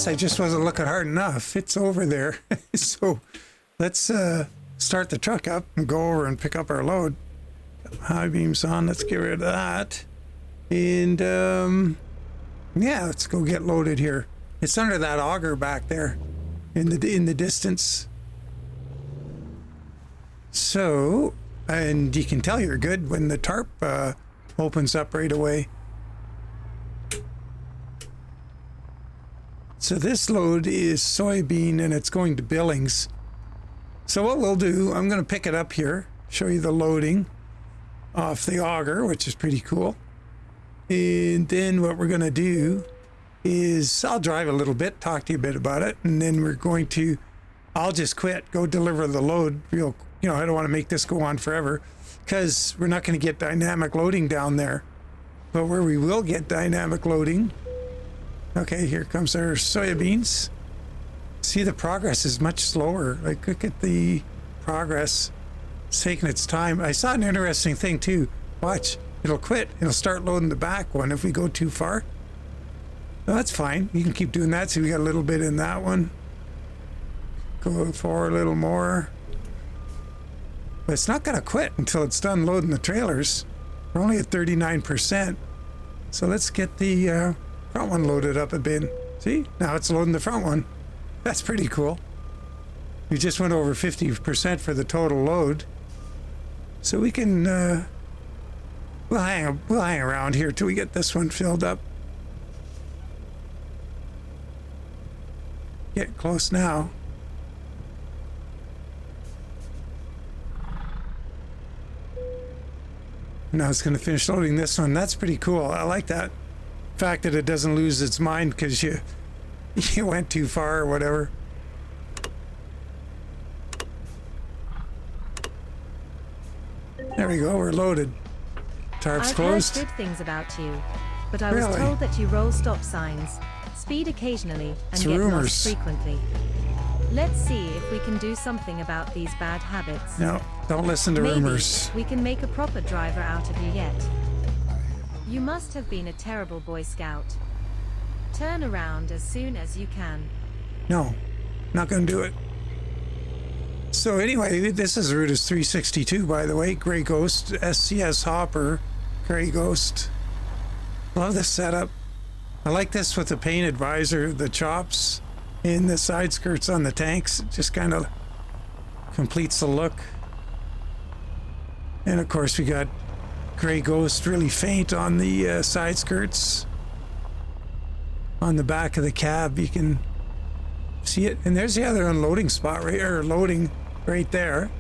guess I just wasn't looking hard enough. It's over there. So let's start the truck up and go over and pick up our load. High beams on. Let's get rid of that. And yeah, let's go get loaded here. It's under that auger back there in the distance. So, and you can tell you're good when the tarp opens up right away. So this load is soybean and it's going to Billings. So what we'll do, I'm going to pick it up here, show you the loading off the auger, which is pretty cool. And then what we're going to do is I'll drive a little bit, talk to you a bit about it, and then we're going to, I'll just quit, go deliver the load real, I don't want to make this go on forever because we're not going to get dynamic loading down there. But where we will get dynamic loading, okay, here comes our soybeans. See, the progress is much slower. Like, look at the progress. It's taking its time. I saw an interesting thing too. Watch, it'll quit. It'll start loading the back one if we go too far. Well, that's fine. You can keep doing that. See, we got a little bit in that one. Go forward a little more. But it's not going to quit until it's done loading the trailers. We're only at 39%. So let's get the front one loaded up a bit. See, now it's loading the front one. That's pretty cool. We just went over 50% for the total load. So we can, we'll hang around here till we get this one filled up. Get close now. Now it's going to finish loading this one. That's pretty cool. I like that fact that it doesn't lose its mind because you went too far or whatever. There we go. We're loaded. Tarp's closed. I've heard good things about you, but I was told that you roll stop signs, speed occasionally, and get lost frequently. Let's see if we can do something about these bad habits. No, don't listen to rumors. We can make a proper driver out of you yet. You must have been a terrible Boy Scout. Turn around as soon as you can. No, not going to do it. So anyway, this is Ruda's 362, by the way. Grey Ghost, SCS Hopper, Grey Ghost. Love this setup. I like this with the painted visor, the chops, and the side skirts on the tanks. It just kind of completes the look. And of course we got Grey Ghost really faint on the side skirts. On the back of the cab you can see it. And there's the other unloading spot right, or loading right there.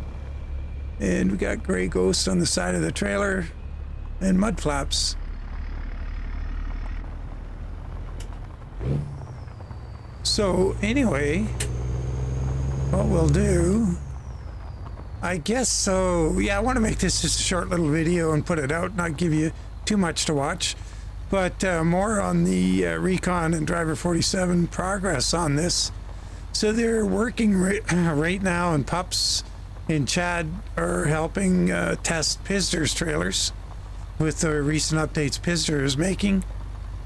And we got Grey Ghost on the side of the trailer and mud flaps. So anyway, what we'll do, I guess so, yeah, I want to make this just a short little video and put it out, not give you too much to watch, but more on the Recon and Driver47 progress on this. So they're working right now, and Pups and Chad are helping test Pisder's trailers with the recent updates Pisder is making.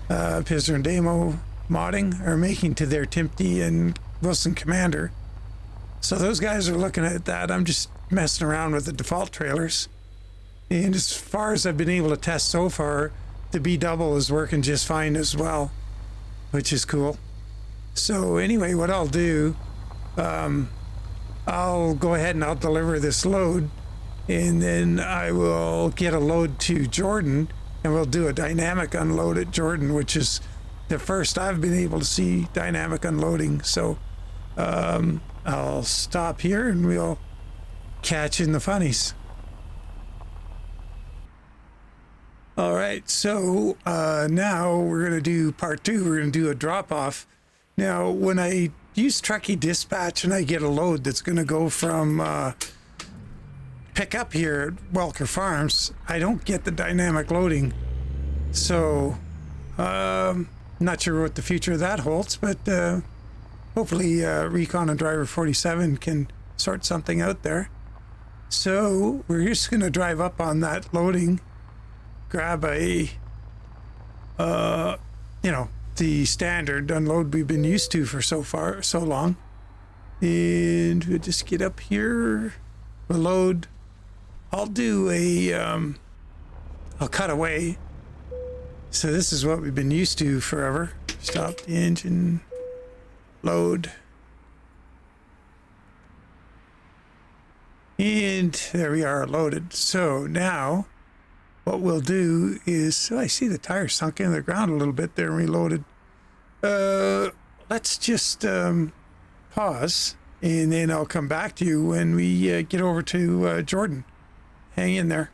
Pisder and Damo modding are making to their Timpty and Wilson Commander. So those guys are looking at that. I'm just messing around with the default trailers. And as far as I've been able to test so far, the B double is working just fine as well, which is cool. So anyway, what I'll do, I'll go ahead and I'll deliver this load, and then I will get a load to Jordan, and we'll do a dynamic unload at Jordan, which is the first I've been able to see dynamic unloading. So I'll stop here and we'll catch in the funnies. All right, so now we're going to do part 2. We're going to do a drop-off. Now, when I use Truckee Dispatch and I get a load that's going to go from pick up here at Welker Farms, I don't get the dynamic loading. So not sure what the future of that holds, but hopefully Recon and Driver47 can sort something out there. So we're just going to drive up on that loading, grab a the standard unload we've been used to for so long. And we'll just get up here. We'll load. I'll do I'll cut away. So this is what we've been used to forever. Stop the engine. Load. And there we are, loaded. So now what we'll do is, I see the tire sunk into the ground a little bit there and reloaded. Let's just pause, and then I'll come back to you when we get over to Jordan. Hang in there.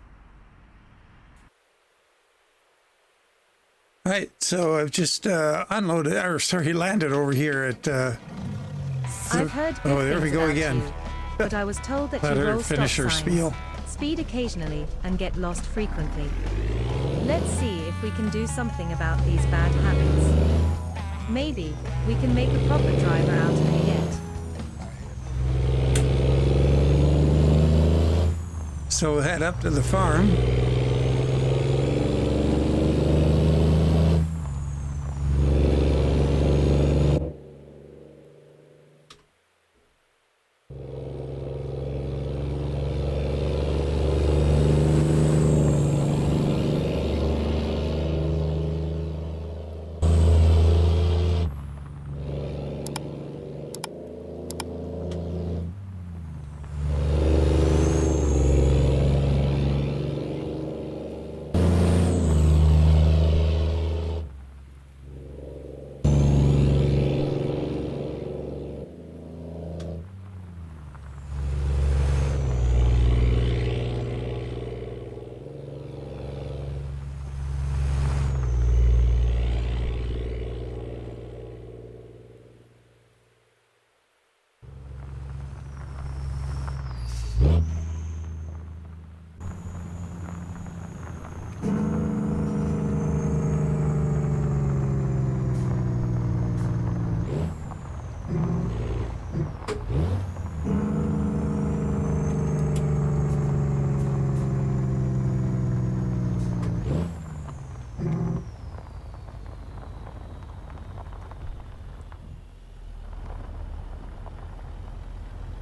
All right, so I've just landed over here at... I've heard good there we things go about again. you, but I was told that Let you her roll stop finish her signs, spiel. speed occasionally, and get lost frequently. Let's see if we can do something about these bad habits. Maybe we can make a proper driver out of you yet. So we'll head up to the farm.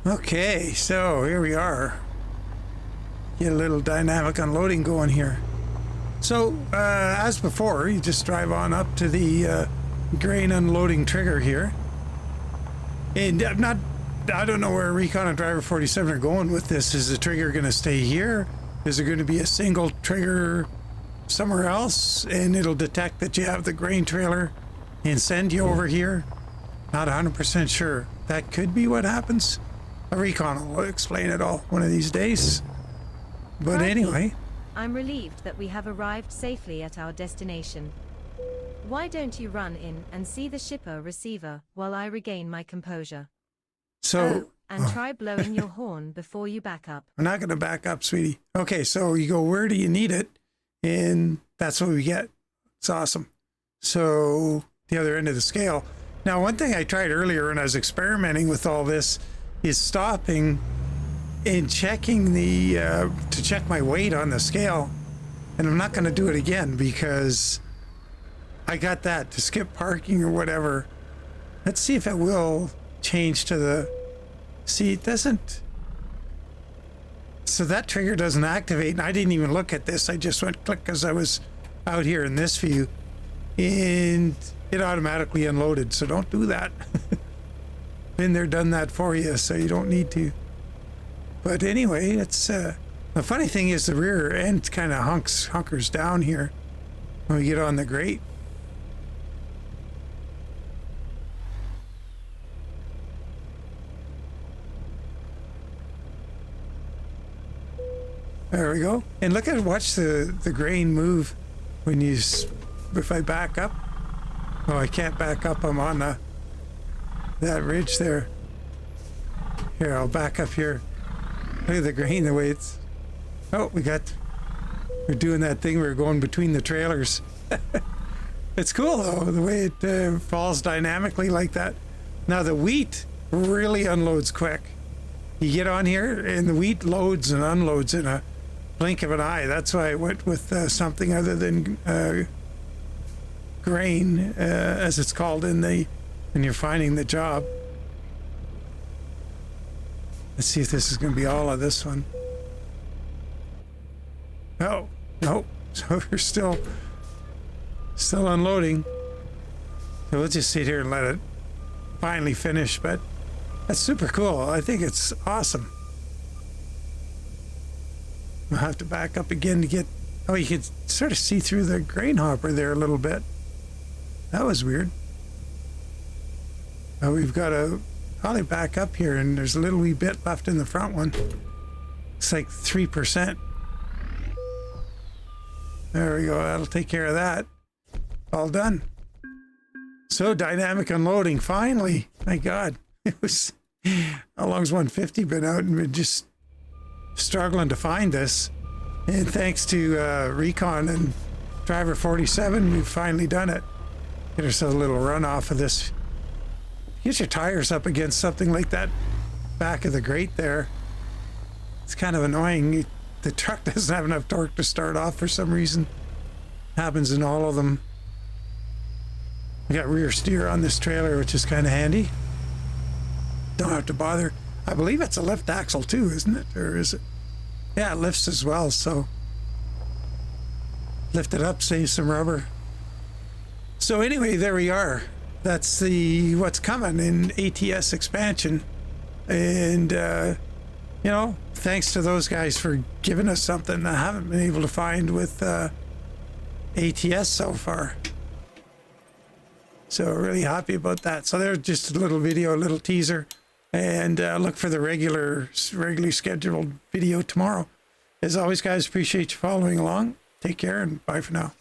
Okay, so here we are. Get a little dynamic unloading going here. So, as before, you just drive on up to the grain unloading trigger here. And I don't know where Recon and Driver47 are going with this. Is the trigger going to stay here? Is there going to be a single trigger somewhere else? And it'll detect that you have the grain trailer and send you over here? Not 100% sure. That could be what happens. Recon will explain it all one of these days. But Crikey. anyway. I'm relieved that we have arrived safely at our destination. Why don't you run in and see the shipper receiver while I regain my composure? So... and try blowing your horn before you back up. We're not going to back up, sweetie. Okay, so you go, where do you need it? And that's what we get. It's awesome. So the other end of the scale. Now, one thing I tried earlier when I was experimenting with all this is stopping and checking the, to check my weight on the scale. And I'm not going to do it again because I got that to skip parking or whatever. Let's see if it will change to the, see, it doesn't. So that trigger doesn't activate. And I didn't even look at this. I just went click because I was out here in this view. And it automatically unloaded. So don't do that. Been there, done that for you, so you don't need to. But anyway, it's the funny thing is the rear end kind of hunkers down here when we get on the grate. There we go. And look at, watch the grain move when you, if I back up. Oh, I can't back up. I'm on that ridge there. Here, I'll back up here. Look at the grain, the way it's... Oh, we're doing that thing. We're going between the trailers. It's cool, though, the way it falls dynamically like that. Now, the wheat really unloads quick. You get on here, and the wheat loads and unloads in a blink of an eye. That's why I went with something other than grain, as it's called when you're finding the job. Let's see if this is going to be all of this one. Oh, no. So we're still unloading. So we'll just sit here and let it finally finish, but that's super cool. I think it's awesome. I'll have to back up again to get... Oh, you could sort of see through the grain hopper there a little bit. That was weird. We've got to probably back up here, and there's a little wee bit left in the front one. It's like 3%. There we go. That'll take care of that. All done. So dynamic unloading, finally. My God. It was... How long's 150 been out, and we're just struggling to find this. And thanks to Recon and Driver47, we've finally done it. Get ourselves a little run off of this. Get your tires up against something like that back of the grate there. It's kind of annoying. The truck doesn't have enough torque to start off for some reason. Happens in all of them. We got rear steer on this trailer, which is kind of handy. Don't have to bother. I believe it's a lift axle too, isn't it? Or is it? Yeah, it lifts as well, so lift it up, save some rubber. So anyway, there we are. That's what's coming in ATS Expansion. And, you know, thanks to those guys for giving us something I haven't been able to find with ATS so far. So really happy about that. So there's just a little video, a little teaser. And look for the regularly scheduled video tomorrow. As always, guys, appreciate you following along. Take care and bye for now.